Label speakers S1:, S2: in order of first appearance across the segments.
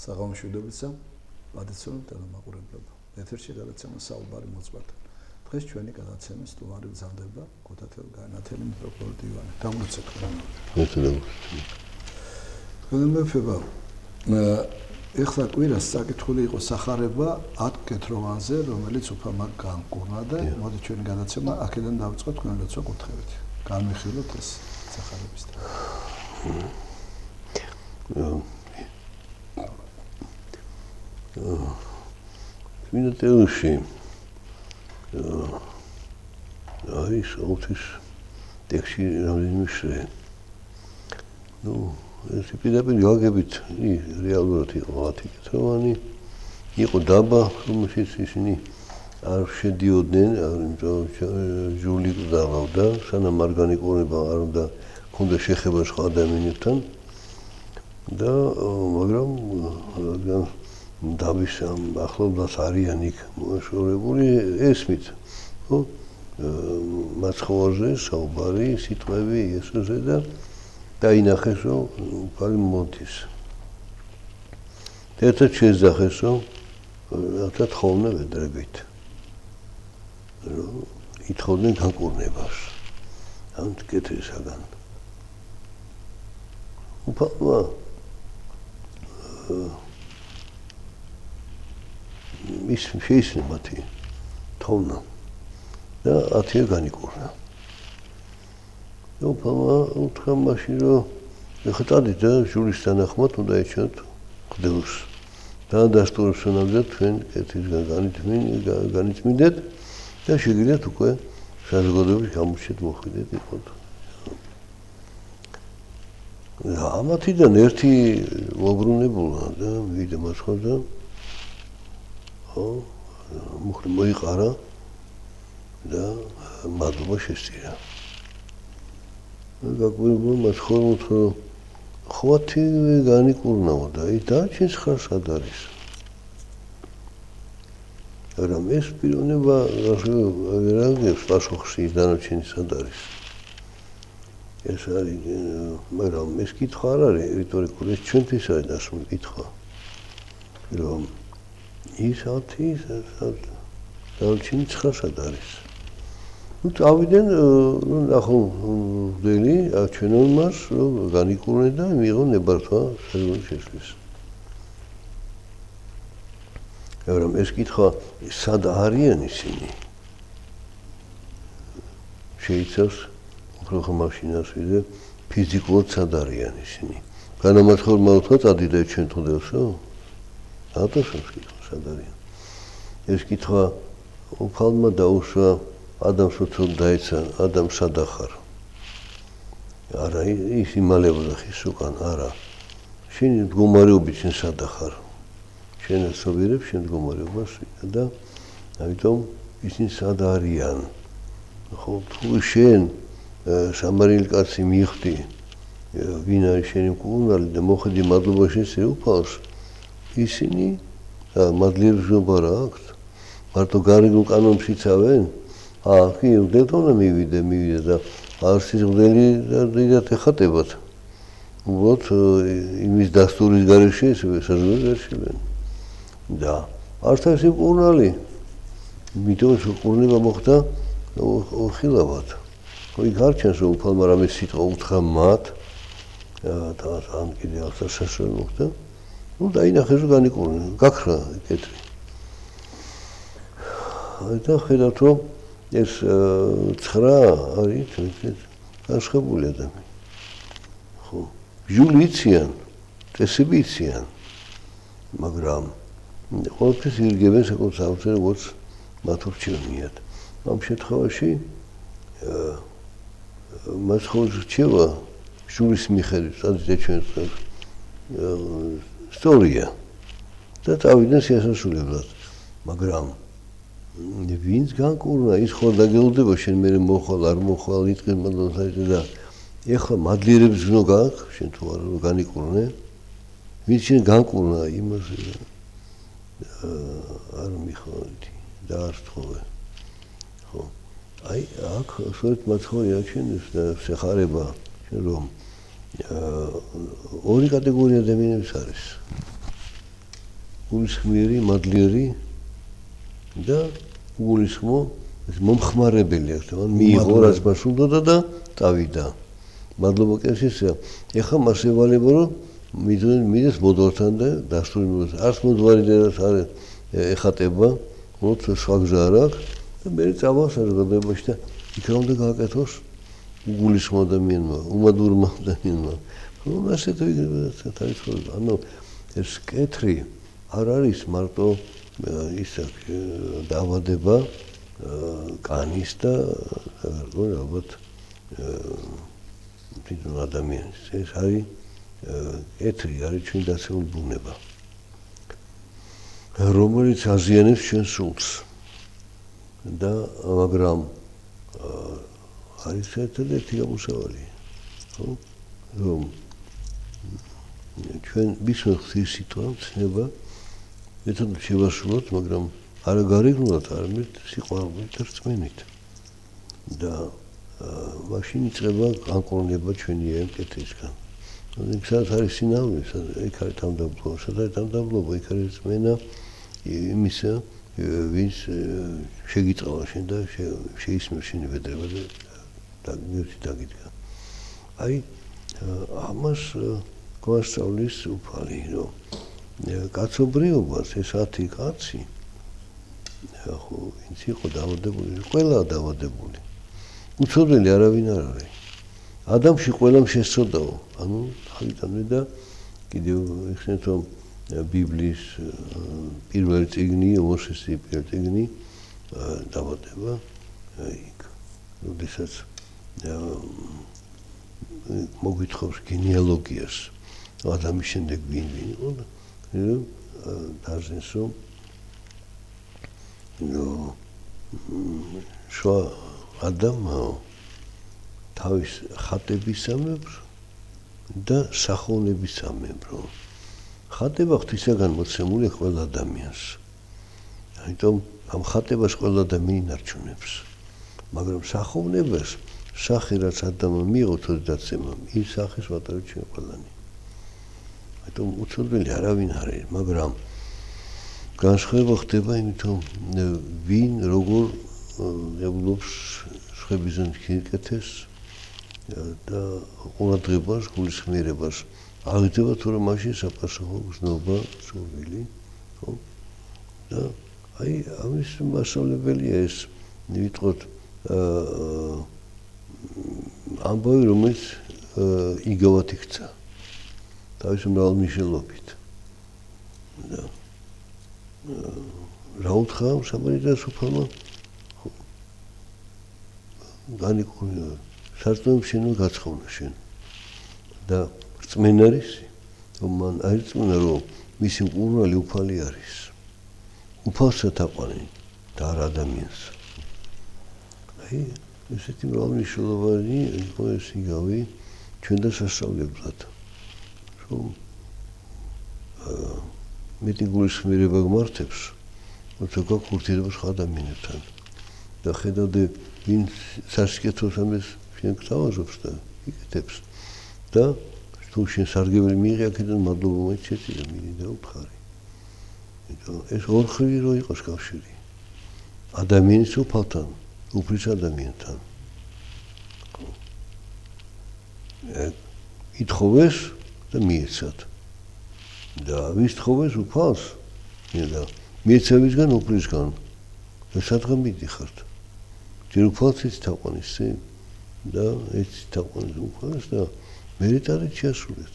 S1: საღამოშვიდობისა, პატიცონი ტელემაყურებლებო. ეთერში გადაცემა საუბარი მოწყვეტილ. დღეს ჩვენი გადაცემის სტუმარი გზავდება ქუთათელ განათელი მიტროპოლიტ ივანე. დამლოცეთ თქვენ. მეფება ეხლა კვირას საკითხული იყო სახარება 10 კეთროვანზე, რომელიც უფალმა განკურნა და მოდი ჩვენი გადაცემა აქედან დავიწყოთ თქვენ როცა კურთხებით. განვიხილოთ ეს სახარების
S2: მინუტელში არის ოთის ტექსტი რამდენიმე შე. ეს პირდაპირ გაგებით რეალურად იყო 10 კეთროვანი. იყო დაბა, რომელშიც ისინი არ შედიოდნენ, ჟული გზავდა, სანამ ორგანიკურება არ უნდა ქონდა შეხება სხვა ადამიანებთან და მაგრამ რადგან დაბის ახლობლად არიან იქ მოაშორებული ესმით, ხო? მაცხოვარზე საუბარი, სიტყვები ესოზე და დაინახეს, რომ უფალი მოდის. ერთად შეძახეს, რომ რათა თხოვნა ვედრებით. ითხოვდნენ განკურნებას. ამ კეთრისაგან. უფალმა ის შეისწრა მათი თხოვნა და 10 განიკურნა. უფალმა უთხრა მაშინ, რომ ეხლა დადით და ჟურის თანახმად უნდა ეჩვენოთ ხდელს. და დასტურებსონამდე თქვენ კეთრისგან განიწმინდეთ და შეგიძლიათ უკვე საზოგადოების გამოჩეთ მოხვიდეთ იყოთ. ამათიდან ერთი მოbrunებულა და მივიდა მასხოდა მოიყარა და მადლობა შესწირა. გაგვირგვინე მას ხოლმე ხვათი განიკურნაო და დაჩენს ხარ სად არის. მაგრამ ეს პიროვნება ვერ აგებს პასუხს ის დანარჩენი სად არის. ეს არის, მაგრამ ეს კითხვა არ არის რიტორიკული, ეს ჩვენთვის არის დასმული კითხვა. რომ ის 10 დანარჩენი სად არის. წავიდნენ, ნახო ვდელი, აჩვენონ მას, რომ განიკურნენ და მიიღო ნებართვა საზოგადოების შესვლის. მაგრამ ეს კითხვა სად არიან ისინი? შეიცავს უფრო ხმაშინას ვიდრე ფიზიკურად სად არიან ისინი. განამაცხორმა უთხრა წადიდა ჩვენ თუნდელსო? ატოსებს კითხვა სად არიან. ეს კითხვა უფალმა დაუშვა ადამიანს უცოდ დაეცა, ადამს სად ახარ? არა, ის იმალებოდა ხის უკან, არა. შენ მდგომარეობით შენ სად ახარ? შენ ასობიერებ შენ მდგომარეობას და ამიტომ ისინი სად არიან? ხო, თუ შენ სამარილი კაცი მიხდი, ვინ არის შენი მკურნალი და მოხედი მადლობა შეცე უფალს, ისინი მადლიერება რა აქვთ? მარტო გარეგნულ კანონს იცავენ? კი, უდელთონა მივიდე და არც ის უდელი და დიდათ ეხატებათ. უბრალოდ იმის დასტურის გარეშე საზოგადოებას ერშილენ. და არც ეს მკურნალი. იმიტომ მკურნება მოხდა ხილავად. იქ არ ჩანს, რომ უფალმა რამე სიტყვა უთხრა მათ და ან კიდე ახლა სასწრაფო მოხდა. დაინახეს, რომ განიკურნენ, გაქრა კეთრი. და ხედავთ, რომ ეს 9 არის განსხვავებული ადამიანი. ხო, ჟული იციან, წესები იციან, მაგრამ ყოველთვის ირგებენ საკუთარ როგორც მათ ურჩევნიათ. ამ შემთხვევაში მას ხოლმე რჩევა ჟულის მიხედვით, სადაც ეჩვენს სწორია და წავიდნენ სიასასულებლად, მაგრამ ვინც განკურნა, ის ხო დაგელოდება შენ მე მოხვალ, არ მოხვალ, იტყვის მადლობას და ეხლა მადლიერების გზნო გააქვს, შენ თუ არ განიკურნე, ვინც შენ განკურნა იმას არ მიხვალდი და არ თხოვე. ხო. აი, აქ სწორედ მაცხოვრი აჩვენებს და შეხარება, რომ ორი კატეგორია ადამიანების არის. გულისხმიერი, მადლიერი და გულისხმო მომხმარებელი აქვს, მან მიიღო რაც მასულდა და წავიდა. მადლობა კენსისა. ეხლა მას ევალება რომ მიდეს მოდვართან და დასრულებას. არც მოდვარი დედას არ ეხატება, როცა სხვა გზა არ აქვს და მე წავა საზოგადოებაში და იქ რა უნდა გააკეთოს უგულისხმო ადამიანმა, უმადურმა ადამიანმა. რომ ასეთ თავისუფლება, ანუ ეს კეთრი არ არის მარტო ისა დაავადება კანის და ალბათ თვითონ ადამიანის. ეს არის კეთრი, არის ჩვენი დაცული ბუნება, რომელიც აზიანებს ჩვენ სულს და მაგრამ არის ერთადერთი გამოსავალი, ხო? რომ ჩვენ ვისმენთ ის სიტუაცია მეთოდით შევასრულოთ, მაგრამ არა გარეგნულად, არამედ სიყვარულით და რწმენით. და მაშინ იწყება განკურნება ჩვენი ამ კეთილისგან. იქ სადაც არის სინამდვილე, იქ არის თავდაბლობა, სადაც თავდაბლობა, იქ არის რწმენა იმისა, ვინც შეგიწყალა შენ და შეისმევ შენი ვედრება და დაგიდგა. აი ამას გვასწავლის უფალი, რომ კაცობრიობას ეს 10 კაცი ხო, ვინც იყო დაავადებული, ყველა დაავადებული. უცოდველი არავინ არ არის. ადამიანში ყველამ შესწოდაო, ანუ თავიდანვე და კიდევ ეხსენეთ რომ ბიბლიის პირველი წიგნი, მოსესის პირველი წიგნი დაავადება იქ, როდესაც მოგვითხოვს გენეალოგიას ადამიანის შემდეგ ვინ იყო და დაზენს რომ შუა ადამმა თავის ხატებისამებრ და სახოვნებისამებრ. ხატება ღვთისაგან მოცემული ყველა ადამიანს. ამიტომ ამ ხატებას ყველა ადამიანი ინარჩუნებს. მაგრამ სახოვნებას სახე რაც ადამმა მიიღო თოდაცემამ, ის სახეს ვატარებთ ჩვენ ყველანი. ამიტომ უცოდველი არავინ არ არის, მაგრამ განსხვავება ხდება იმიტომ ვინ როგორ ეუბნობს სხვებისგან გიკეთეს და ყურადღებას, გულისხმიერებას აღიდება თუ რომ მაშინ საპასუხო გზნობა სურვილი, ხო? და აი ამის მასშტაბებელია ეს ვიტყოდ ამბავი რომელიც იგავად იქცა თავისი მრავალმნიშვნელობით და რა უთხრა სამარიტას უფალმა განიკურნა სარწმუნოების შენო გაცხოვნა შენ და რწმენა არის რომ მან აირწმუნა რომ მისი მკურნალი უფალი არის უფალსაც თაყვანი და არ ადამიანს აი ესეთი მრავალმნიშვნელოვანი იყო ეს იგავი ჩვენ და სასწავლებლად რომ მეტი გულისხმიერება გმართებს როცა გაქვს ურთიერთობა სხვა ადამიანებთან და ხედავდე ვინ სასიკეთოს ამას შენ გთავაზობს და იკეთებს და თუ შენ სარგებელი მიიღე აქედან მადლობა მოიცეცი და მინდა უთხარი. ეს ორხრივი რო იყოს კავშირი ადამიანის უფალთან, უფლის ადამიანთან. ითხოვეს და მიეცათ. და ვის თხოვეს უფალს? და მიეცევისგან უფლისგან. და სადღა მიდიხართ. ჯერ უფალს თაყვანისცი და ეს თაყვანის უფალს და მერიტარით შეასრულეთ.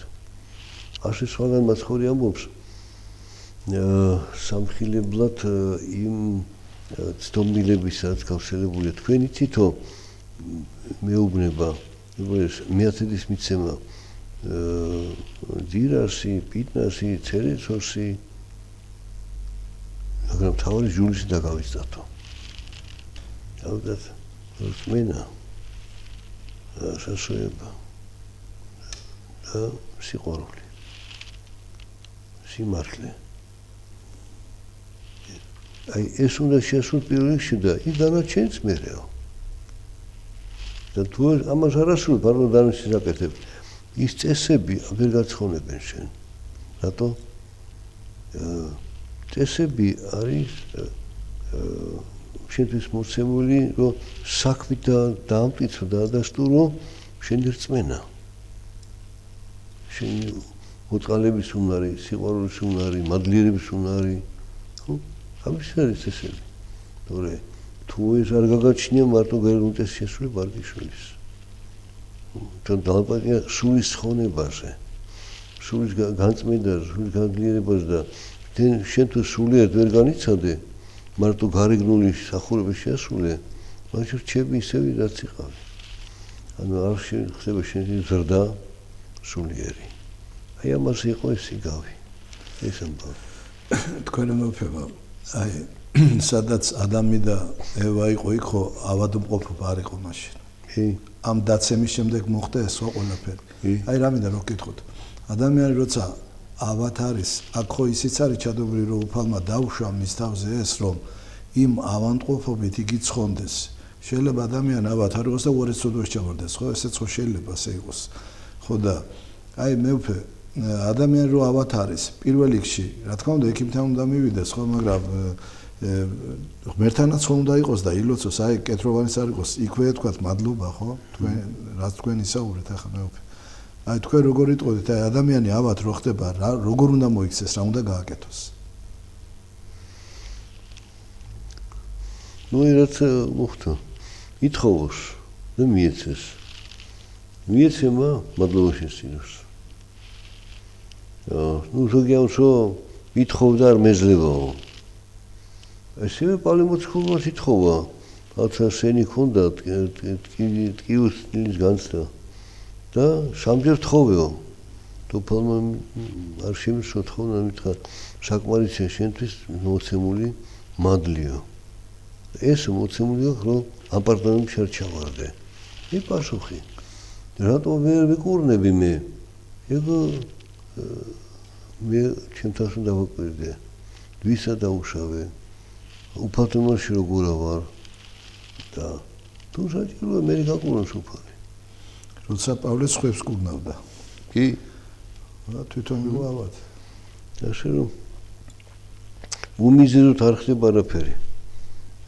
S2: ასე სხვაგან მაცხოვრი ამბობს სამხილებლად იმ ცდომილებისაც გავსელებულია თქვენი თითო მეუბნება ეს მეათედის მიცემა ძირასი, პიტნასი, ცერეცოსი მაგრამ თავი ჯულისი დაგავიწყდათო. ალბათ რწმენა სასწრება და სიყვარული სიმართლე აი ეს უნდა შეასრულოს პირველ რიგში და ის დანარჩენიც მერეო და თუ ამას არ ასრულებ არ უნდა დანარჩენს აკეთებ ის წესები ვერ გაცხონებენ შენ რატო წესები არის შენთვის მოცემული, რომ საქმით დაამტკიცო და ადასტურო შენი რწმენა. შენი მოწყალების უნარი, სიყვარულის უნარი, მადლიერების უნარი, ხო? ამის არის წესები. თორე თუ ეს არ გაგაჩნია მარტო გერუნ წესის შესრულება არ გიშველის. თან დალაპარაკია სულის ხონებაზე. სულის განწმენდაზე, სულის განძლიერებაზე და შენ თუ სულიერ ვერ განიცადე, მარტო გარეგნული სახურების შეასრულე, მაშინ რჩები ისევი რაც იყავი. ანუ არ ხდება შენი ზრდა სულიერი. აი ამას იყო ეს იგავი. ეს ამბავი.
S1: თქვენ მეუფება, აი სადაც ადამი და ევა იყო იქ ხო ავადმყოფობა არ იყო მაშინ. ამ დაცემის შემდეგ მოხდა ეს ყველაფერი. აი რამედა რო გკითხოთ. ადამიანი როცა ავად არის, აქ ხო ისიც არის ჩადობრივი რომ უფალმა დაუშვა მის თავზე ეს რომ იმ ავადმყოფობით იგი ცხონდეს. შეიძლება ადამიანი ავად არ იყოს და უარესწოდოს ჩავარდეს, ხო? ესეც ხო შეიძლება ასე იყოს. ხო და აი მეუფე ადამიანი რო ავად არის, პირველ რიგში, რა თქმა უნდა, ექიმთან უნდა მივიდეს, ხო, მაგრამ ღმერთთანაც ხო უნდა იყოს და ილოცოს, აი კეთროვანის არ იყოს, იქვე თქვათ მადლობა, ხო? თქვენ რაც თქვენ ისაუბრეთ ახლა მეუფე. აი თქვენ როგორ იტყოდით, აი ადამიანი ავად რო ხდება, როგორ უნდა მოიქცეს, რა უნდა გააკეთოს?
S2: ნუ რაც მოხდა. ითხოვოს და მიეცეს. მიეცემა მადლობა შესწინოს. ნუ ზოგი ამსო ითხოვდა არ მეძლებაო. ესევე პალემოცხულმას ითხოვა. რაცა სენი ქონდა ტკივის სტილის განცდა და სამჯერ თხოვეო. თოფალმა არ შემიშო თხოვნა მითხრა საკმარისია შენთვის მოცემული მადლიო. ეს მოცემული აქვს რომ აპარტამენტში არ ჩავარდე. მე პასუხი. რატომ ვერ ვიკურნები მე? ეგო მე ჩემთანს უნდა დავაკვირდე. ვისა დაუშავე? უფალთმოში როგორ ვარ? და თუ საჭიროა მე გაკურნოს უფალი.
S1: როცა პავლეს ხვებს კურნავდა.
S2: კი.
S1: თვითონ მივავად.
S2: ასე რომ უმიზეროთ არ ხდება არაფერი.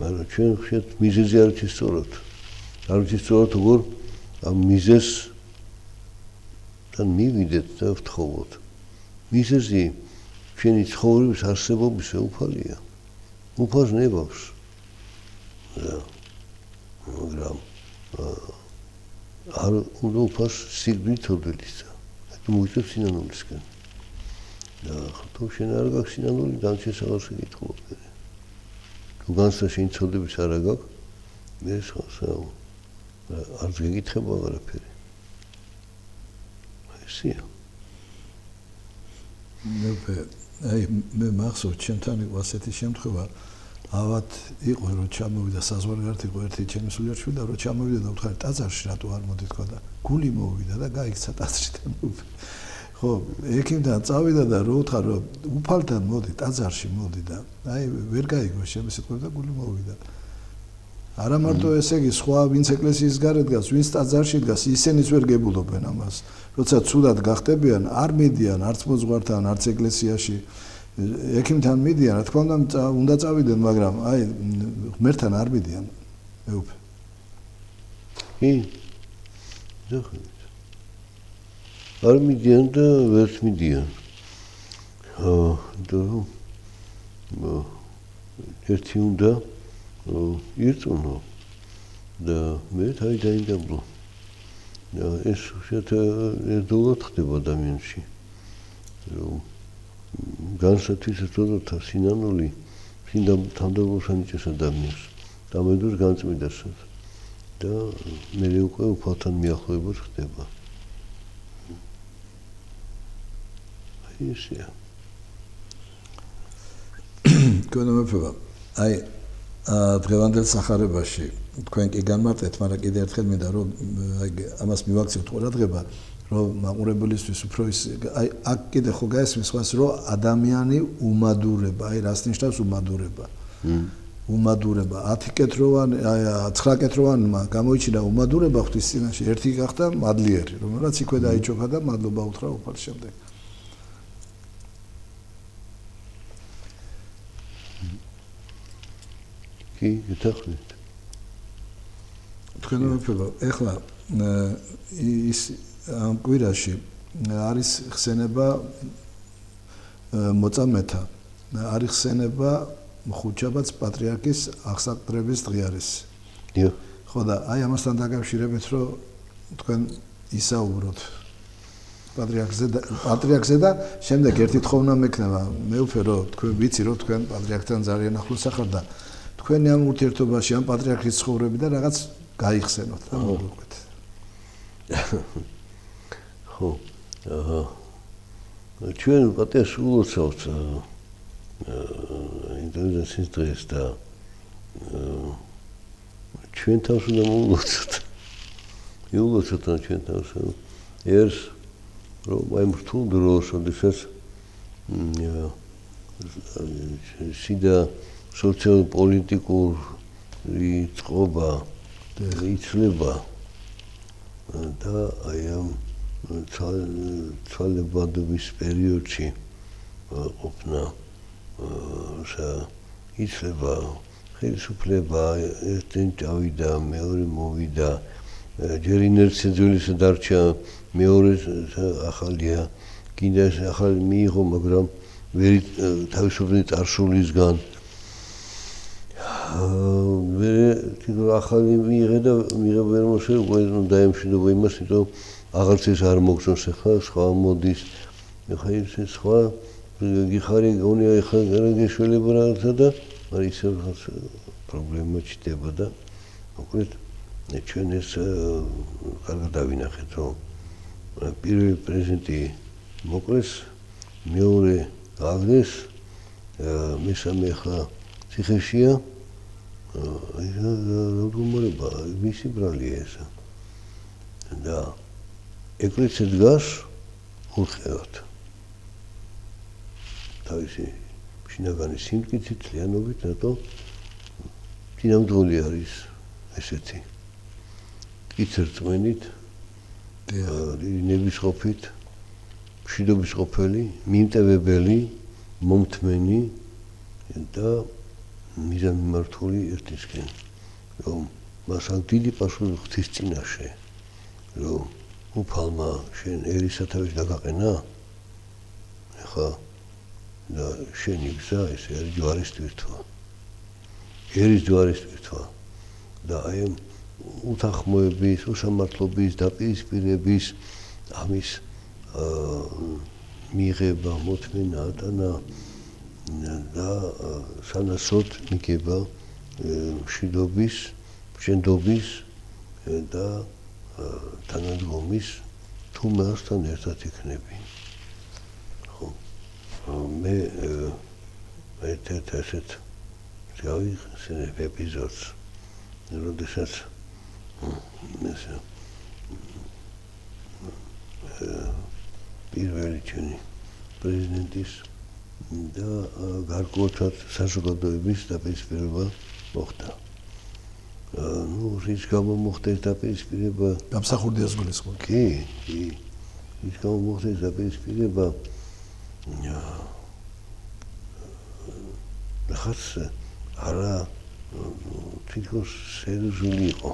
S2: მაგრამ ჩვენ ხშირად მიზეზი არ ვიცი სწორად. არ ვიცი სწორად როგორ ამ მიზეზთან მივიდეთ და ვთხოვოთ. მიზეზი ჩვენი ცხოვრების არსებობისა უფალია. უფალს ნებავს. მაგრამ არ უნდა უფალს სიგნით თოდვილისა. მოიწევს სინანულისკენ. და თუ შენ არ გაქვს სინანული, განჩეს აღარ შეგიტყობ. თუ განსა შენ ცოდების არ გაქვს, მე არც გეკითხება აღარაფერი. ესია.
S1: მე მახსოვს ჩემთან იყო ასეთი შემთხვევა, ავად იყო რომ ჩამოვიდა საზღვარგარეთ იყო ერთი ჩემი სულიერ-შვილი და რომ ჩამოვიდა და უთხარი ტაძარში რატო არ მოდი თქვა და გული მოვიდა და გაიქცა ტაძრში და ხო ექიმთან წავიდა და რო უთხარ რომ უფალთან მოდი ტაძარში მოდი და აი ვერ გაიგო ჩემი სიტყვები და გული მოვიდა. არა მარტო ესე იგი სხვა ვინც ეკლესიის გარეთ დგას, ვინც ტაძარში დგას, ისინიც ვერ გებულობენ ამას. როცა ცუდად გახდებიან, არ მიდიან არც მოძღვართან, არც ეკლესიაში. ექიმთან მიდიან, რა თქმა უნდა წავიდნენ, მაგრამ აი ღმერთთან არ მიდიან. მეუფე.
S2: კი. არ მიდიან და ვერც მიდიან. ერთი უნდა ირწმუნო და მე თავი დაინდაბლო. ეს ერთდროულად ხდება ადამიანში. რომ განსათვისად თვითონ სინანული თანდაბრუნს ანიჭებს ადამიანს. დამედოს განწმენდასაც და მე უკვე უფალთან მიახლოებას ხდება. ისია.
S1: გონომეფება. აი დღევანდელ სახარებაში თქვენ კი განმარტეთ, მაგრამ კიდე ერთხელ მინდა რომ აი ამას მივაქციოთ ყურადღება, რომ მაყურებლისთვის უფრო ის აი აქ კიდე ხო გაესმის სხვას რომ ადამიანი უმადურება, აი რას ნიშნავს უმადურება? უმადურება 10 კეთროვანი, აი 9 კეთროვანმა გამოიჩინა უმადურება ღვთის წინაშე, ერთი გახდა მადლიერი, რომელსაც იქვე დაიჩოქა და მადლობა უთხრა უფალს შემდეგ.
S2: კი, გეთახმით.
S1: თქვენ მეფებო, ეხლა ის ამ კვირაში არის ხსენება მოწამეთა, არის ხსენება ხუჩაბაც პატრიარქის აღსაყდრების დღე არის.
S2: დიახ.
S1: ხო და აი ამასთან დაკავშირებით რომ თქვენ ისაუბროთ პატრიარქზე და შემდეგ ერთი თხოვნა მექნება მე ვფერო თქვენ ვიცი რომ თქვენ პატრიარქთან ძალიან ახლოს ახართ და თქვენი ამ ურთიერთობაში ამ პატრიარქის ცხოვრებიდან რაღაც გაიხსენოთ და მოგყვეთ.
S2: ხო. ჩვენ პატრიარქს ულოცავთ ინტერესის დღეს და ჩვენ თავს უნდა მოვულოცოთ. მივულოცოთ ჩვენ თავს ერს რომ აი მრთულ დროს, როდესაც სიდა სოციალ-პოლიტიკური წყობა იცვლება და აი ამ ცვალებადობის პერიოდში ყოფნა იცლება ხელისუფლება ერთი წავიდა მეორე მოვიდა ჯერ ინერცია ძველისა დარჩა მეორე ახალია კიდე ახალი მიიღო მაგრამ ვერ თავისუფლად წარსულისგან ახალი მიიღე და მიიღე ვერ მოსეღო დაემშვიდობა იმას რომ აღარც ეს არ მოგწონს ახლა სხვა მოდის ახლა ეს სხვა გიხარი გონია ახლა გეშველება რაღაცა და მაგრამ ისე პრობლემა ჩდება და მოკლედ ჩვენ ეს კარგად დავინახეთ რომ პირველი პრეზიდენტი მოკლეს მეორე აღდეს მესამე ახლა ციხეშია როგორ მისი ბრალია ეს და ეკლესია დგას ურყევად თავისი შინაგანი სიმტკიცით ლიანობით რატო დინამდგოლი არის ესეთი კიცერწმენით ნებისყოფით მშვიდობის ყოფილი მიმტევებელი მომთმენი და მიზანმიმართული ერთისკენ რომ მას აქ დიდი პასუხი ღვთის წინაშე რომ უფალმა შენ ერის სათავეში დაგაყენა ახლა და შენი გზა ეს არის ჯვარის თვითვა ერის ჯვარის თვითვა და აი უთანხმოების უსამართლობის დაპირისპირების ამის მიღება მოთმენა ატანა და სანაცვლოდ მიგება მშვიდობის მშვიდობის და თანადგომის თუ მასთან ერთად იქნები. ხო მე ერთ-ერთ ასეთ გავიხსენებ ეპიზოდს როდესაც პირველი ჩვენი პრეზიდენტის და გარკვეულწილად საზოგადოების დაპირისპირება მოხდა. რის გამო მოხდა ეს დაპირისპირება?
S1: გამსახურდიას გულისხმობ.
S2: კი. რის გამო მოხდა ეს დაპირისპირება? ხაც არა თვითონ სერიოზული იყო.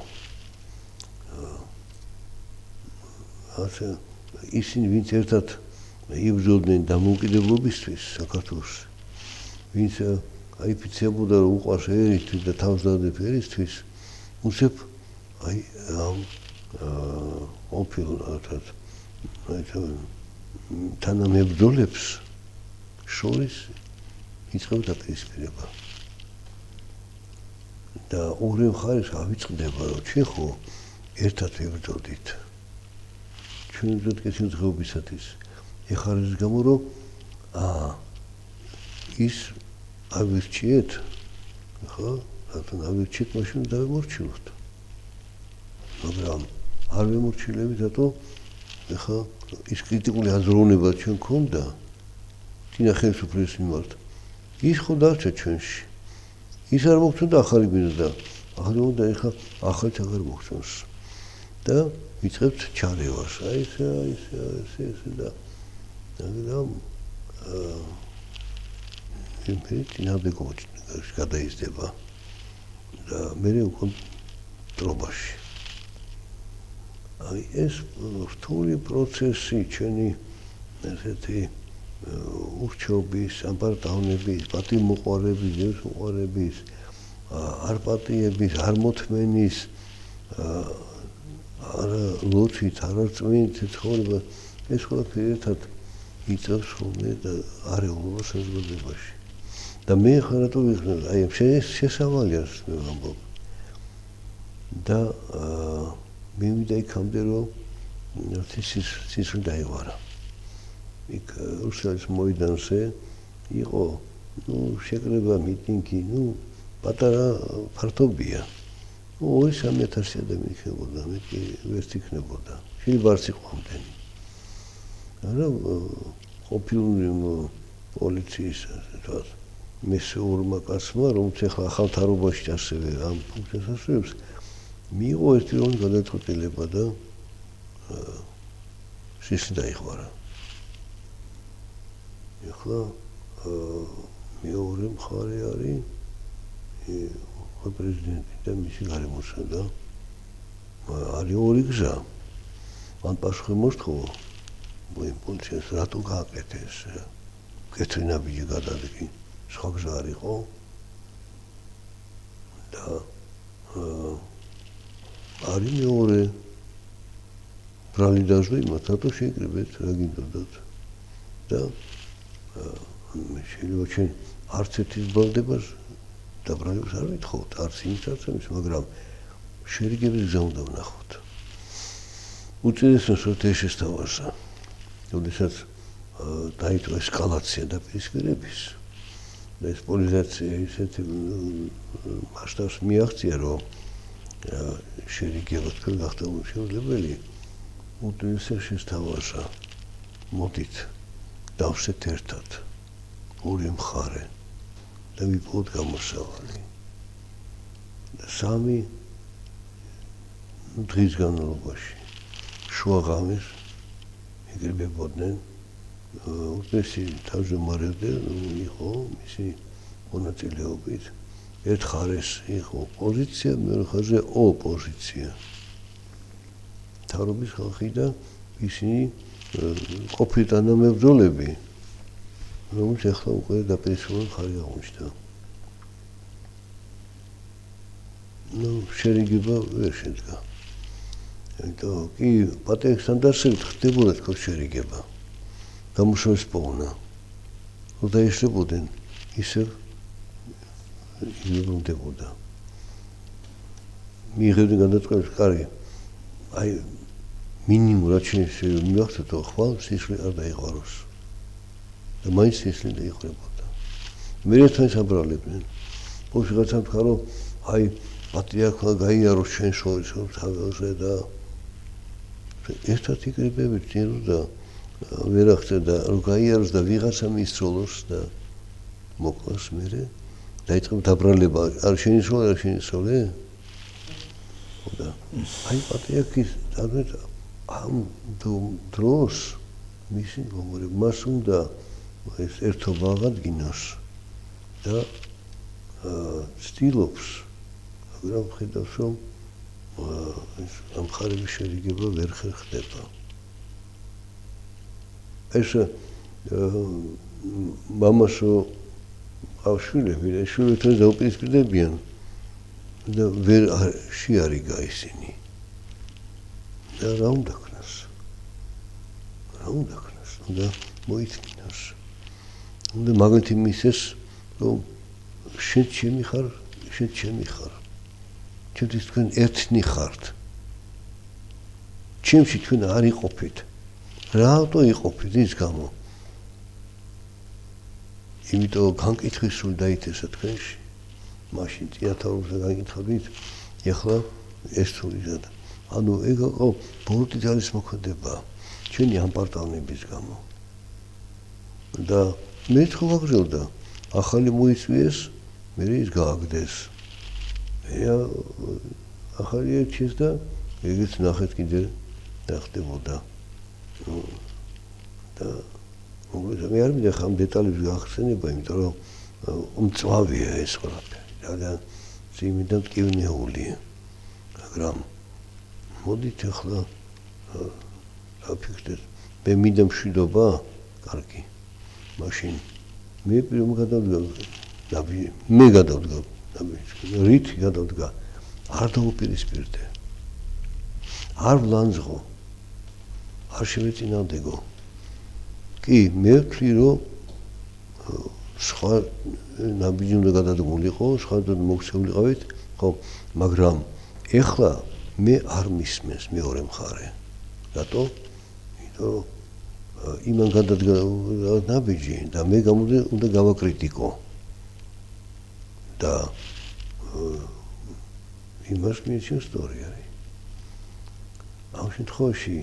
S2: ასე ისინი ვინც ერთად იბრძოდნენ დამოუკიდებლობისთვის საქართველოს ვინც აიფიცებოდა რომ უყვარს ერისთვის და თავს დადებ ერისთვის უცებ აი ამ ოფილად თანამებრძოლებს შორის იწყებდა დაპირისპირება და ორი მხარეს ავიწყდება რომ ჩვენ ხო ერთად ვიბრძოდით ჩვენ ვიბრძოდით კეთილდღეობისათვის ეხლა ის გამო რომ ის ავირჩიეთ ხო რატომ ავირჩიეთ მაშინ დავემორჩილოთ მაგრამ არ ვემორჩილებით რატომ ეხლა ის კრიტიკული აზროვნება ჩვენ ქონდა წინა ხელისუფლების მიმართ ის ხო დარჩა ჩვენში ის არ მოგწონდა ახალი გვინდა ახალი უნდა ეხლა ახალ აღარ მოგწონს და ვიწყებთ ჩარევას აი ეს და მაგრამ იმპერატორი გადაიზრდება და მე უკვე ტრობაში. აი ეს რთული პროცესი ჩვენი ესეთი ურჩობის, ამბარდავნების, პატიმოყვარების, ძევსმოყვარების, არ პატიების, არ მოთმენის, არ ლოცვით, არ წვით ცხოვრება, ეს ყველაფერი ერთად იწევს ხოლმე და არეულობა საზოგადოებაში. და მე ხარ რატო ვიხსენ, აი შესავალიას მე ვამბობ. და მივიდა იქამდე, რომ სისხლი დაივარა. იქ რუსეთის მოედანზე იყო შეკრება, მიტინგი, პატარა ფართობია. 2-3 ადამიანი იქნებოდა, მე კი ვერც იქნებოდა. შეიძლება არც იყო ამდენი. არა ყოფილი პოლიციის თქვა მესეურმა კაცმა, რომელიც ახლა ახალ თარობაში ასევე ამ ფუნქციას ასრულებს, მიიღო ერთდროული გადაწყვეტილება და სისხლი დაიხوارა. ახლა მეორე მხარე არის პრეზიდენტი და მისი გარემოსა და არის ორი გზა. ან პასუხი მოსთხოვო პოლიციას რატო გააკეთეს, კეთრინაბიჯი გადადგი, სხვა გზა არ იყო და არის მეორე ბრალი დაზვი იმათ, რატო შეიკრიბეთ, რა გინდოდათ და შეიძლება ჩვენ არც ერთის ბრალდებას დაბრალებას არ ვითხოვთ, არც იმისაც, მაგრამ შერიგების გზა უნდა ვნახოთ. უწესოს რომ ეს შესთავაზა, როდესაც დაიწყო ესკალაცია დაპირისპირების და ეს პოლარიზაცია ისეთი მასშტაბს მიაღწია, რომ შერიგება თქვენ გახდა შეუძლებელი, უწესოს შესთავაზა, მოდით დავსეთ ერთად ორი მხარე და ვიპოვოთ გამოსავალი. და 3 დღის განმავლობაში შუა ღამეს იგრებებოდნენ უწესი თავმჯდომარე იყო მისი მონაწილეობით. ერთ მხარეს იყო პოზიცია, მეორე მხარზე ოპოზიცია. თავრობის ხალხი და ისინი ყოფილი თანამებრძოლები, რომელიც ახლა უკვე დაპირისპირებული მხარი აღმოჩნდა. შერიგება ვერ შედგა. იმიტომ კი პატექსთან დასწრებით ხდებოდა თქო შერიგება. გამოსავლის პოვნა. და ეშლებოდნენ ისევ იგრუნდებოდა. მიიღებდნენ გადაწყვეტილებას, კარგი. აი მინიმუმ რაც შეიძლება მივახცეთ, ხვალ სისხლი არ დაიხაროს. და მაინც სისხლი დაიხარებოდა. მე ერთმანეთს აბრალებდნენ. ბოლოს ვიღაცამ თქვა, რომ აი პატრიარქმა გაიაროს ჩვენ შორის თავზე და ერთად იკრიბებით ძირო და ვერ ახსენდა რომ გაიაროს და ვიღაცა მისწოლოს და მოკლას მერე დაიწყება დაბრალება არ შენიშნულა არ შენიშნულე და აი პატრიარქის ამ დროს მისი გომორე მას უნდა ეს ერთობა აღადგინოს და ცდილობს მაგრამ ხედავს რომ ამ ხარების შერიგება ვერ ხდება. ეს მამასო ავშვილები, ეს შვილებთან დაუპირისპირდებიან და ვერ შეარიგა ისინი. და რა უნდა ქნას? უნდა მოიწმინოს. უნდა მაგათი მისეს, რომ შენ ჩემი ხარ, შენ ჩემი ხარ. ჩემთვის თქვენ ერთნი ხართ. ჩემში თქვენ არ იყოფით. რატო იყოფით ის გამო? იმიტომ განკითხვის სულ დაითესა თქვენში. მაშინ წიათაურზე განკითხებით, ეხლა ეს სულიზად. ანუ ეგ იყო ბოროტი ძალის მოქმედება ჩვენი ამპარტავნების გამო. და მე ხო ვაგრძელდა, ახალი მოიწვიეს, მე ის გააგდეს. ახალი ერჩეს და ეგეც ნახეთ კიდე დახდებოდა. და მე არ მინდა ხამ დეტალებს გახსენება, იმიტომ რომ უმწვავია ეს ყველაფერი. ძალიან წიმიდან ტკივნეულია. მაგრამ მოდით ახლა აფიქრეთ, მე მინდა მშვიდობა, კარგი. მაშინ მე პირმა გადავდგა, მე გადავდგა, რითი გადავდგა, არ დავუპირისპირდე. არ ვლანძღო, არ შევეწინააღმდეგო. კი, მე ვთვლი, რომ სხვა ნაბიჯი უნდა გადადგმულიყო, სხვა მოქცეულიყავით, ხო, მაგრამ ეხლა მე არ მისმენს მეორე მხარე. რატო? იმიტომ რომ იმან გადადგა ნაბიჯი და მე გამოდე უნდა გავაკრიტიკო. და იმას მიეჩნია სწორი არის. ამ შემთხვევაში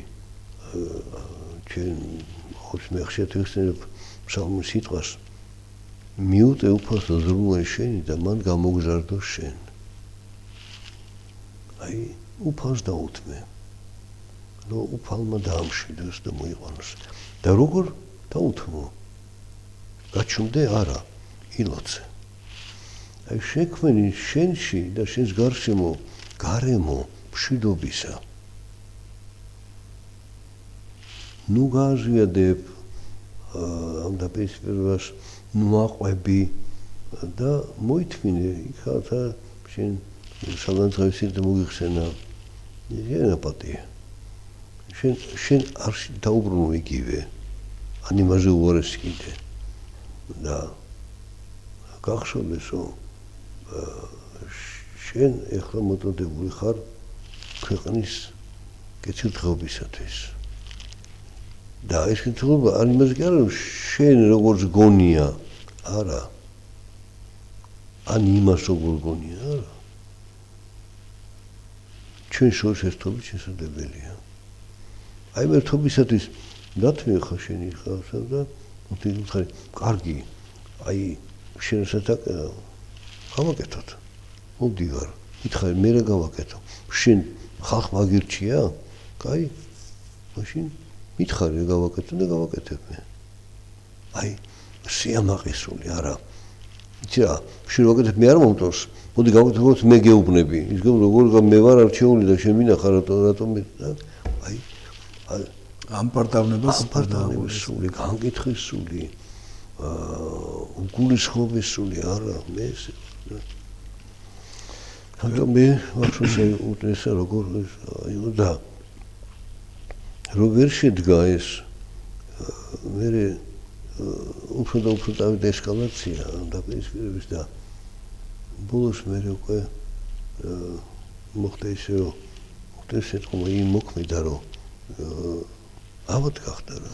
S2: ჩვენ ხოც მე ხშირად ვიხსენებ ფსალმის სიტყვას მიუტე უფალს ზრუნვა შენი და მან გამოგზარდო შენ. აი უფალს დაუთმე, რომ უფალმა დაამშვიდოს და მოიყვანოს. და როგორ დაუთმო? გაჩუმდე არა, ილოცე. აი შექმენი შენში და შენს გარშემო გარემო მშვიდობისა. ნუ გააზვიადებ ამ დაპირისპირებას, ნუ აყვები და მოითმინე იქათა შენ სალანძღავი და მოგიხსენა ენაპატია. შენ არ დაუბრუნო იგივე, ან იმაზე უარესი კიდე. და გახსოვდეს, რომ შენ ეხლა მოტოდებული ხარ ქვეყნის კეთილდღეობისათვის. და ეს კეთილდღეობა არ იმაზე კი არა, რომ შენ როგორც გონია, არა. ან იმას როგორ გონია, არა. ჩვენ შორის ერთობით შესაძლებელია. აი მე ერთობისათვის დათმე ხა შენი ხალხსა და მოდიხარი, კარგი, აი შენსაც გავაკეთოთ. მოდი ვარ, მითხარი მე რა გავაკეთო? შენ ხალხმა აგირჩია? კაი, მაშინ მითხარი რა გავაკეთო და გავაკეთებ მე. აი სიამაყისული არა. იცი რა, შენ ვაკეთებ მე არ მომწონს. მოდი გავაკეთოთ მე გეუბნები. ის როგორ მე ვარ არჩეული და შენ მინახარ რატომ აი
S1: ამ პარტავნებას
S2: სული, განგითხის სული, უგულისხმობის სული არა, მე ესე. მაგრამ მე ვახშობ უთესა როგორ აიო და რო ვერ შედგა ეს მე უფრო და უფრო დავიდა ესკალაცია დაპირისპირების და ბოლოს მე უკვე მოხდა ისე რომ უთეს ეთქმა იმ მოქმედა რომ ავად გახდა რა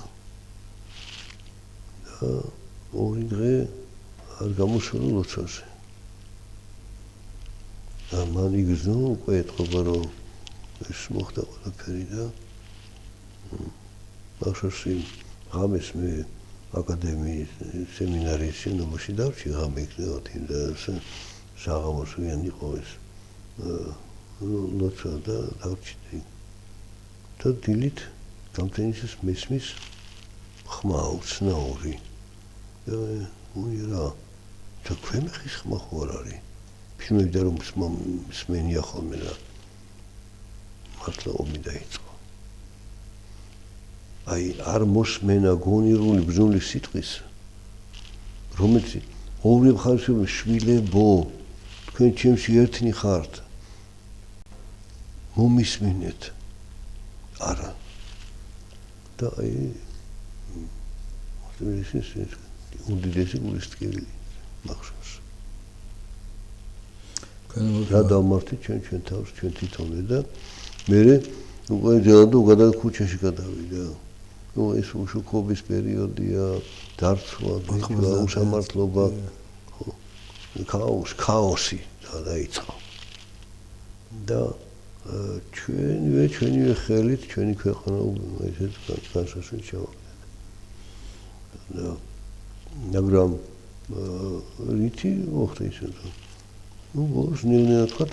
S2: და ორი დღე არ გამოსულა ლოცვაზე და მან იგრძნო უკვე ეთქობა რომ ეს მოხდა ყველაფერი და ახშობს ღამეს მე აკადემიის სემინარის შენობაში დავჭი ღამე იქნებოდ იმ და საღამოს ვიან იყო ეს ლოცვა და დავჭი და დილით გამთენისის მესმის ხმა უცნაური და უირა და ქვემეხის ხმა ხო არ არის ფილმები და რომ მსმენია ხოლმე და მართლა ომი დაიწყო აი არ მოსმენა გონირული ბრძოლის სიტყვის რომელიც ორივე მხარესობრივ შვილებო თქვენ ჩემში ერთნი ხართ მომისმინეთ არა და აი ეს უდიდესი გულისტკივილი მახსოვს რა დამართი ჩვენ თავს ჩვენ თვითონვე და მე უკვე ჯერადო გადავიდა ქუჩაში გადავიდა ნუ ეს უშუქობის პერიოდია დარცვა უსამართლობა ქაოსი დაიწყო და ჩვენივე ხელით ჩვენი ქვეყანა ესეთ განსასვენ ჩავაგდეთ და მაგრამ რითი მოხდა ისე ნუ ბოლოს ნელ-ნელა თქვა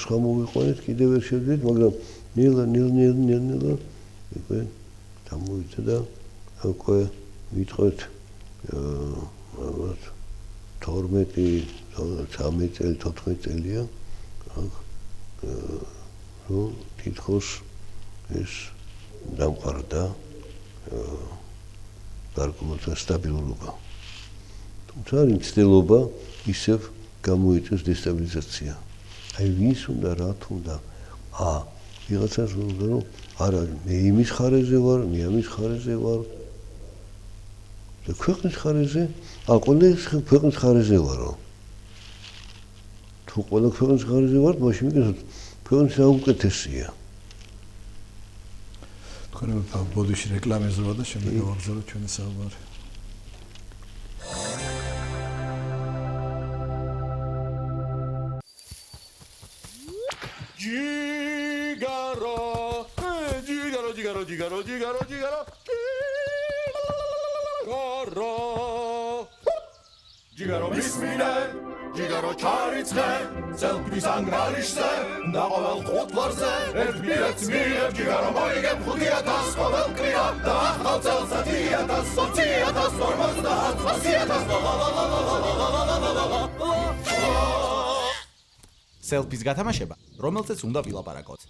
S2: ხა მოვიყვანეთ კიდევ ვერ შევდით მაგრამ ნელა უკვე დამოვიდა და უკვე ვიტყვეთ ალბათ 12 13 წელი 14 წელია რომ თითქოს ეს დამყარდა გარკვეულწილად სტაბილურობა. თუმცა არის მცდელობა ისევ გამოიწვევს დესტაბილიზაცია. აი ვის უნდა რა თუნდა ვიღაცას უნდა რომ არა მე იმის ხარეზე ვარ, მე ამის ხარეზე ვარ. და ქვეყნის ხარეზე, ყველა ქვეყნის ხარეზე ვარო. თუ ყველა ქვეყნის ხარეზე ვარ, მაშინ მიგესალმებით ქვეყნის საუკეთესოა.
S1: თქვენ ბოდიში რეკლამის როა და შემდეგ გავაგზავნოთ ჩვენი საუბარი.
S3: Jigaro mismine, jigaro charitzne, selpis angralishse, da qovel khotlarze, ert bilet milev, jigaro moigeb khutiatas, qovel kriya, da khaltsel satiatas, sotiatas, normazdas, vasiatas,
S4: selpis გათამაშება, რომელზეც უნდა ვილაპარაკოთ.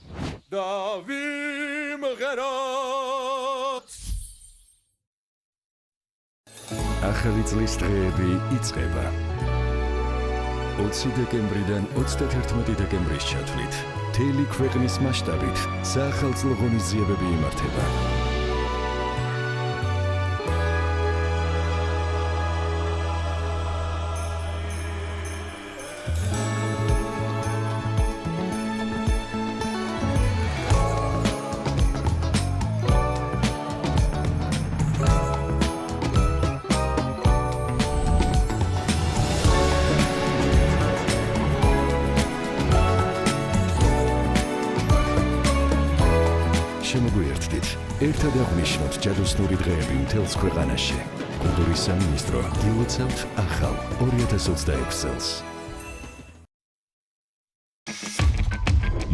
S3: da vimgherot.
S5: ახალი წლის დღეები იწყება. 20 დეკემბრიდან 31 დეკემბრის ჩათვლით, მთელი ქვეყნის მასშტაბით საახალწლო ღონისძიებები იმართება. შემოგვიერთდით, ერთად აღვნიშნოთ ჯადოსნური დღეები მთელს ქვეყანაში. კულტურის სამინისტრო გილოცავთ ახალ 2026 წელს.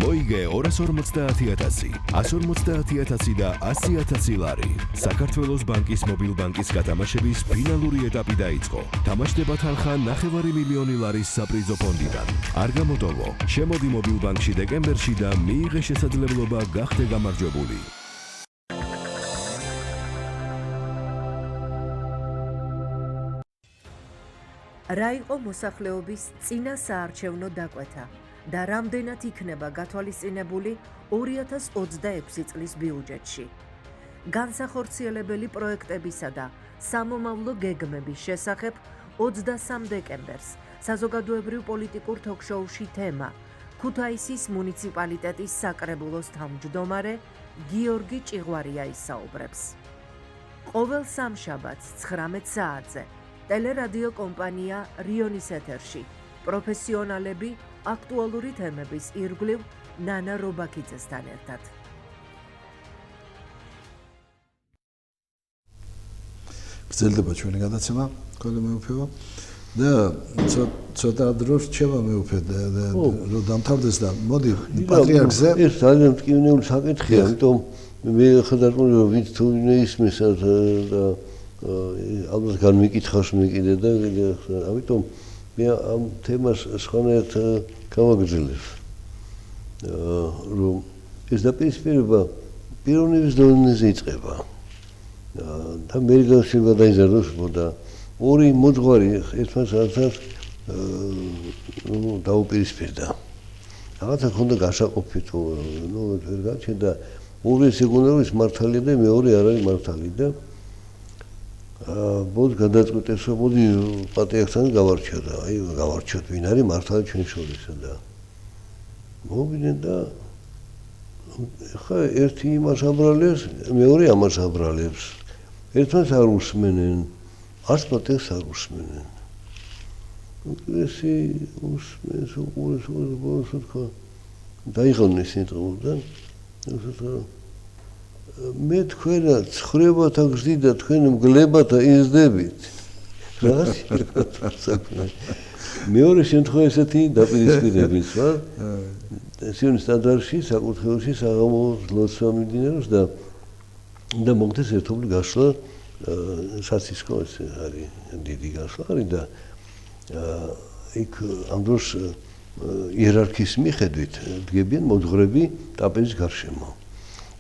S5: მოიგე 250,000, 150,000 და 100,000 ლარი. საქართველოს ბანკის მობილბანკის გათამაშების ფინალური ეტაპი დაიწყო. თამაშდება თანხა 9 მილიონი ლარის საპრიზო ფონდიდან. არ გამოტოვო, შემოდი მობილბანკში დეკემბერში და მიიღე შესაძლებლობა გახდე გამარჯვებული.
S6: რა იყო მოსახლეობის წინა საარჩევნო დაკვეთა და რამდენად იქნება გათვალისწინებული 2026 წლის ბიუჯეტში. განსახორციელებელი პროექტებისა და სამომავლო გეგმების შესახებ 23 დეკემბერს საზოგადოებრივ პოლიტიკურ თოქ-შოუში თემა ქუთაისის მუნიციპალიტეტის საკრებულოს თავმჯდომარე გიორგი ჭიღვარია ისაუბრებს. ყოველ სამშაბათს 19 საათზე ტელერადიო კომპანია რიონის ეთერში პროფესიონალები აქტუალური თემების ირგვლივ ნანა რობაქიძესთან ერთად.
S1: გრძელდება ჩვენი გადაცემა, ყველა მეუფეო და ცოტა დრო რჩება მეუფე რომ დამთავრდეს და მოდი პატრიარქზე
S2: ეს ძალიან მტკივნეული საკითხია, ამიტომ მე ხდარყული რომ ვინც თუ ისმის და ალბათ განმიკითხავს მე კიდე და ამიტომ მე ამ თემას სხვანაირად გავაგრძელებ. რომ ეს დაპირისპირება პიროვნების დონეზე იწყება. და მე გავშება დაიზარდოს და ორი მოძღვარი ერთმანეთს დაუპირისპირდა. რაღაცა ქონდა გასაყოფი თუ ვერ გაჩნდა ორი სეგუნდების მართალია და მეორე არ არის მართალი და მოდი გადაწყვეტეს რომ მოდი პატრიარქთან გავარჩიოთ და აი გავარჩიოთ ვინ არის მართალი ჩვენ შორის და მოვიდნენ და ხა ერთი იმას აბრალებს მეორე ამას აბრალებს ერთმანეთს არ უსმენენ არც პატრიარქს არ უსმენენ ესე უსმენს უყურეს თქო დაიღალნენ სინტროლიდან მე თქვენა ცხრებათა გზდი და თქვენ მგლებათა იზდებით. მეორე შემთხვევა ესეთი დაპირისპირების ვარ. სიონის სტანდარტში საკუთრებაში საღამოს ლოცვა მიმდინარეობს და მოგდეს ერთობლივ გასვლა საცისკო ეს არის დიდი გასვლა არის და იქ ამ დროს იერარქიის მიხედვით დგებიან მოძღვრები ტრაპეზის გარშემო.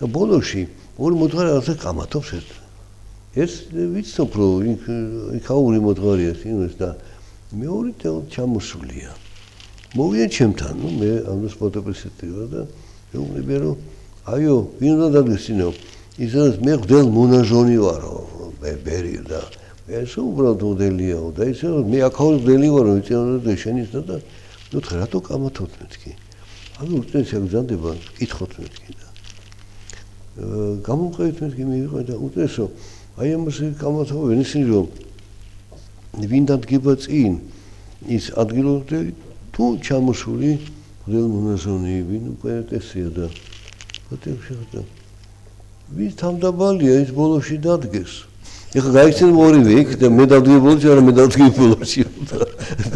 S2: და ბოლოში ორი მოძღვარი რაღაცა კამათობს ერთ ვიცნობ რომ იქ აური მოძღვარია სინოს და მეორე ჩამოსულია. მოვიან ჩემთან, მე ამ დროს ფოტოპრესეთი ვარ და მეუბნები რომ აიო, ვინ უნდა დადგესინო? ისაც მე გდელ მონაჟონი ვარო, ბერი და ეს უბრალოდ მოდელიაო და ისე მე აქაურ მოდელი ვარო, ვიწევდა და შენის და ნუ რატო კამათობთ მეთქი? ანუ უწეს აგზანდება, კითხოთ მეთქი და გამომყევით მეთქი მივიყო და უწესო აი ამას კამათობენ ისინი რომ ვინ დადგება წინ ის ადგილობრივი თუ ჩამოსული მოდელ მონაზონი ვინ უკვე ესია და ფოტოშოთა ვის თავდაბალია ის ბოლოში დადგეს ეხლა გაიქცენ ორივე იქ და მე დავდგე ბოლოში არა მე დავდგე ბოლოში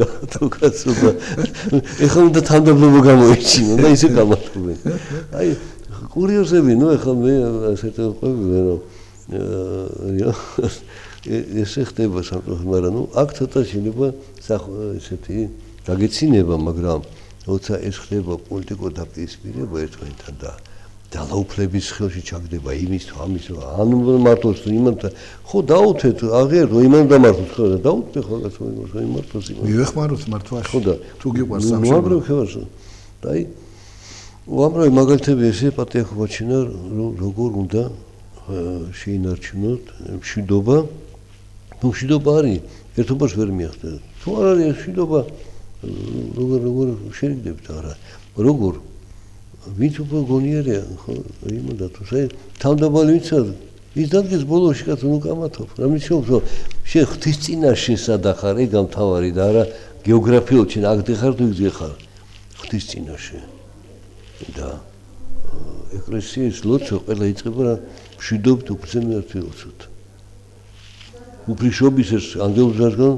S2: და თუ კაცობა ეხლა უნდა თავდაბლობა გამოიჩინო და ისე გამართობენ აი კურიოზები ნუ ეხლა მე ასეთ ყვები რომ ესე ხდება სამწუხაროდ მაგრამ ნუ აქ ცოტა შეიძლება ესეთი გაგეცინება მაგრამ როცა ეს ხდება პოლიტიკურ დაპირისპირება ერთმანეთთან და ძალაუფლების ხელში ჩაგდება იმის თუ ამის ან მარტოს თუ იმანთან ხო დაუთვეთ აღიარო იმან დამართოთ ხო და დაუთვე ხო კაცო იმართოს იმან
S1: მივეხმაროთ მართვაში
S2: ხო და
S1: თუ გიყვარს
S2: სამშობლო უამრავი ხევარს და აი უამრავი მაგალითები ესე პატიახობაჩინა როგორ უნდა შეინარჩუნოთ მშვიდობა თუ მშვიდობა არის ერთობას ვერ მიახდა თუ არ არის მშვიდობა როგორ შეიძლება არა როგორ ვინც უფრო გონიერია ხო იმოდა თუ საერთოდ თავდაბალი ვინცა ის დადგეს ბოლოში კაცო ნუ კამათობ რა მისცემს რომ შე ღვთის წინაშე სადახარ ეგ ამთავარი და არა გეოგრაფიულად შენ აქ დიხარ თუ იქ დიხარ ღვთის წინაშე და ეკლესიის ლოცვა ყველა იწყება რა მშვიდობით უგზემიათ ვილოცოთ უფრიშობის ეს ანგელოზარგან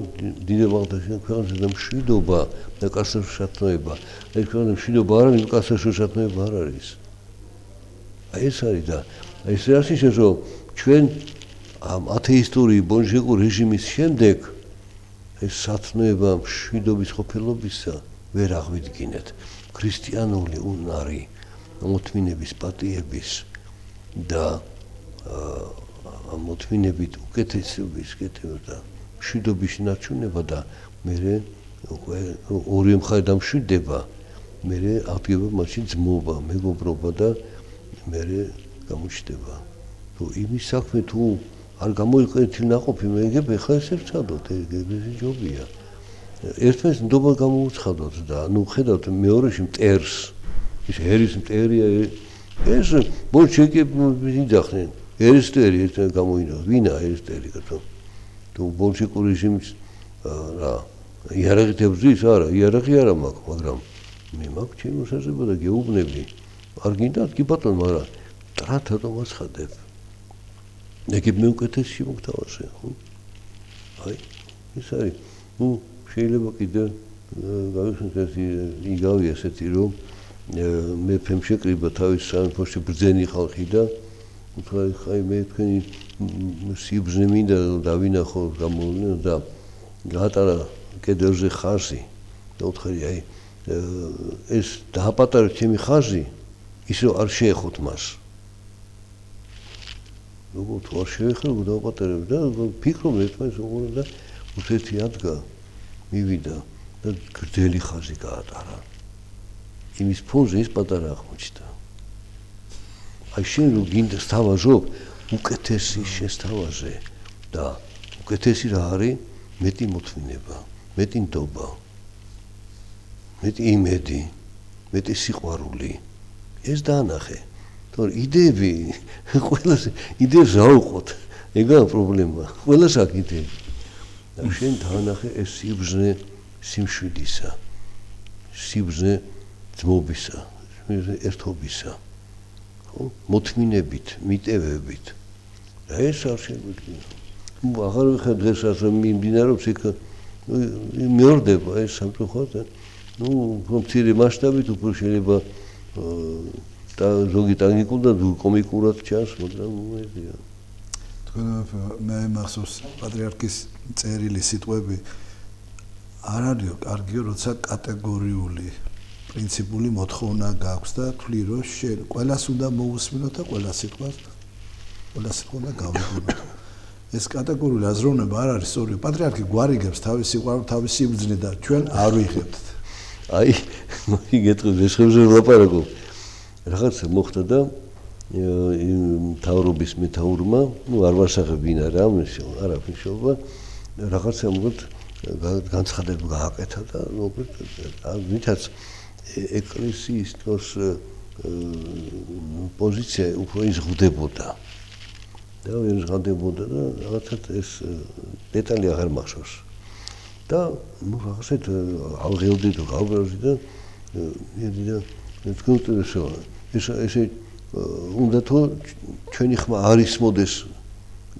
S2: დიდება აღდაშენ ქვეყანაზე და მშვიდობა და კაცსა შეთანხმება ეს ქვეყანა მშვიდობა არ არის კაცსა შეთანხმება არ არის აი ეს არის და ეს რაში შეჟო ჩვენ ამ ათეისტური ბონჟეკურ რეჟიმის შემდეგ ეს სათნოება მშვიდობის ყოფილობისა ვერ აღვიდგინეთ ქრისტიანული უნარი მოთმინების პატიების და მოთმინებით უკეთესობის კეთება და მშვიდობის ნარჩუნება და მე ორი მხარე დამშვიდება მე აღდგება მაშინ ძმობა მეგობრობა და მე გამოჩნდება თუ იმის საქმე თუ არ გამოიყენეთ ნაყოფი მე ეგებ ეხლა ესე ვცადოთ ეგ ჯობია ერთმანეთს ნდობა გამოუცხადოთ და ნუ ხედავთ მეორეში მტერს ის ერის მტერია ეს ბოლშევიკები იძახნენ ერისტერი ერთად გამოინდა ვინა ერისტერი კაცო თუ ბოლშევიკურ რეჟიმის რა იარაღით ებრძვის არა იარაღი არა მაქვს მაგრამ მე მაქვს ჩემი მოსაზრება და გეუბნები არ გინდათ კი ბატონო მაგრამ ტრათატო მასხადებ ეგ მე უკეთესი მოგთავაზე ხო აი ეს არის ნუ შეიძლება კიდე გავიხსენოთ იგავი ასეთი რომ მე ფემ შეკრიბა თავის სამეფოში ბრძენი ხალხი და ხაი მე თქვენი სიბრძნე მინდა დავინახო გამოვლენა და გაატარა კედელზე ხაზი და უთხარი აი ეს დააპატარა ჩემი ხაზი ისე არ შეეხოთ მას როგორ თუ არ შეეხო დააპატარებ და ფიქრობ ერთმანეთს უყურებ და უთეთი ადგა მივიდა და გრძელი ხაზი გაატარა იმის ფონზე ის პატარა აღმოჩნდა აი შენ რო გინდა სთავაზობ უკეთესი შესთავაზე და უკეთესი რა არის მეტი მოთმინება მეტი ნდობა მეტი იმედი მეტი სიყვარული ეს დაანახე თორე იდეები ყველას იდეებს აუყოთ ეგაა პრობლემა ყველას აქ იდეები და შენ დაანახე ეს სიბრძნე სიმშვიდისა სიბრძნე ძმობისა ერთობისა მოთმინებით, მიტევებით. და ეს არ შეგვიძლია. ნუ აღარ ვიხარ დღესაც მიმდინარეობს იქ მეორდება ეს სამწუხაროდ. ნუ მცირე მასშტაბით უფრო შეიძლება და ზოგი ტექნიკურ და კომიკურად ჩანს, მაგრამ ეგია.
S1: თქვენ მე მახსოვს პატრიარქის წერილი სიტყვები არ არისო კარგიო, როცა კატეგორიული პრინციპული მოთხოვნა გაქვს და თვლი რომ შენ ყველას უნდა მოусმინოთ და ყველა სიტყვა უნდა გავიგონოთ. ეს კატეგორიული აზროვნება არ არის სწორი. პატრიარქი გვარიგებს თავის სიყვარულით, თავის სიბრძნით და ჩვენ არ ვიხებთ.
S2: აი, მოგეთქვი ეს ხებზე ვლაპარაკობ. რაღაცა მოხდა და მთავრობის მეთაურმა, არ ვასახებ ვინ არა, არაფერი შეობა, რაღაცა მოკლედ განცხადება გააკეთა და მოკლედ ვითაც ეკლესიის თქოს პოზიცია უფრო იზღუდებოდა. და იზღუდებოდა და რაღაცა ეს დეტალი აღარ მახსოვს. და რაღაცეთ აღელდი თუ გავბრაზი და ესე უნდა თუ ჩვენი ხმა არ ისმოდეს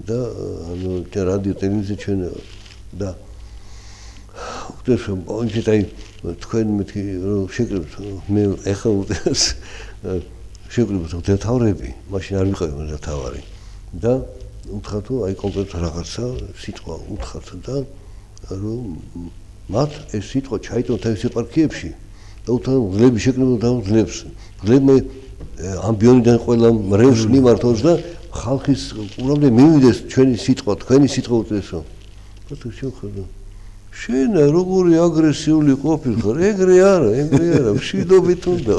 S2: და ანუ რადიო ტელევიზია ჩვენ და უბრალოდ პონჩიტაი თქვენ მეთქი რომ შეკრებთ მე ეხლა უძეს შეკრებთ დათავრები მაშინ არ ვიყავი დათავარი და უთხრა თუ აი კონკრეტულად რაღაცა სიტყვა უთხრათ და რომ მათ ეს სიტყვა ჩაიტონ თავის ეპარქიებში და უთხრა ღლები შეკრებოდა და ღლებს ღლებმა ამბიონიდან ყველა მრევს მიმართოს და ხალხის უბრალოდ მივიდეს ჩვენი სიტყვა თქვენი სიტყვა უწესო და თუ შეხედა შენ როგორი აგრესიული ყოფილიყარ ეგრე არა მშვიდობით უნდა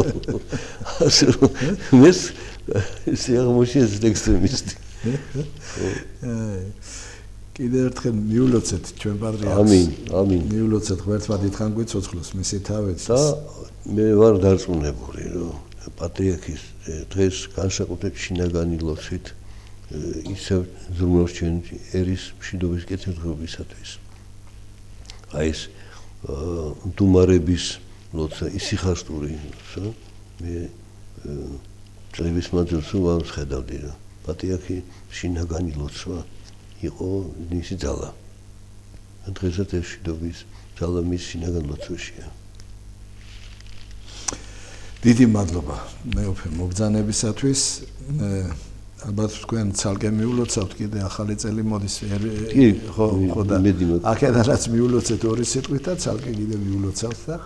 S2: ასე რომ ეს აღმოჩენს ექსტრემისტი
S1: კიდევ ერთხელ მიულოცეთ ჩვენ პატრიარქს
S2: ამინ
S1: მიულოცეთ ღმერთმა დიდხან გვიცოცხლოს მისი თავით
S2: და მე ვარ დარწმუნებული რომ პატრიარქის დღეს განსაკუთრებით შინაგანი ლოცვით ისევ ზრუნავს ჩვენ ერის მშვიდობის კეთილდღეობისათვის. აი ეს დუმარების ლოცვა ისიხასტური მე წლების მანძილზე ვხედავდი რომ პატრიარქი შინაგანი ლოცვა იყო მისი ძალა. დღესაც ეს მშვიდობის ძალა მის შინაგან ლოცვაშია.
S1: დიდი მადლობა მეუფე მობრძანებისათვის. ალბათ თქვენ ცალკე მიულოცავთ კიდე ახალი წელი მოდის. ხო და აქედანაც მიულოცეთ ორი სიტყვით და ცალკე კიდე მიულოცავთ და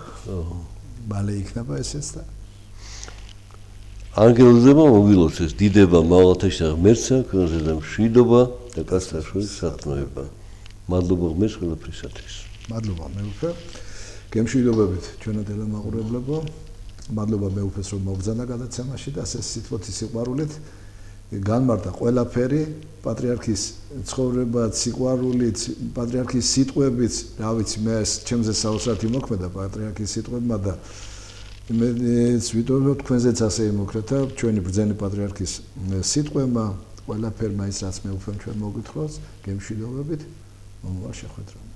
S1: მალე იქნება ესეც და
S2: ანგელოზებმა მოგილოცეს დიდება მაღალთაშა ღმერთსა ქვენზე და მშვიდობა და კაცთაშორის სათნოება. მადლობა ღმერთს ყველაფრისათვის.
S1: მადლობა მეუფე. გემშვიდობებით ჩვენო ტელემაყურებლებო. მადლობა მეუფეს რომ მობრძანა გადაცემაში და ასე სიტყვოთი სიყვარულით განმარტა ყველაფერი პატრიარქის ცხოვრებაც სიყვარულით პატრიარქის სიტყვებით რა ვიცი მე ჩემზე საოცრად იმოქმედა პატრიარქის სიტყვებმა და მე ვიტყოდ თქვენზეც ასე იმოქმედა ჩვენი ბრძენი პატრიარქის სიტყვებმა ყველაფერმა ის რაც მე უფლებ ჩვენ მოგვითხროს გემშვიდობებით მომავალ შეხვედრამდე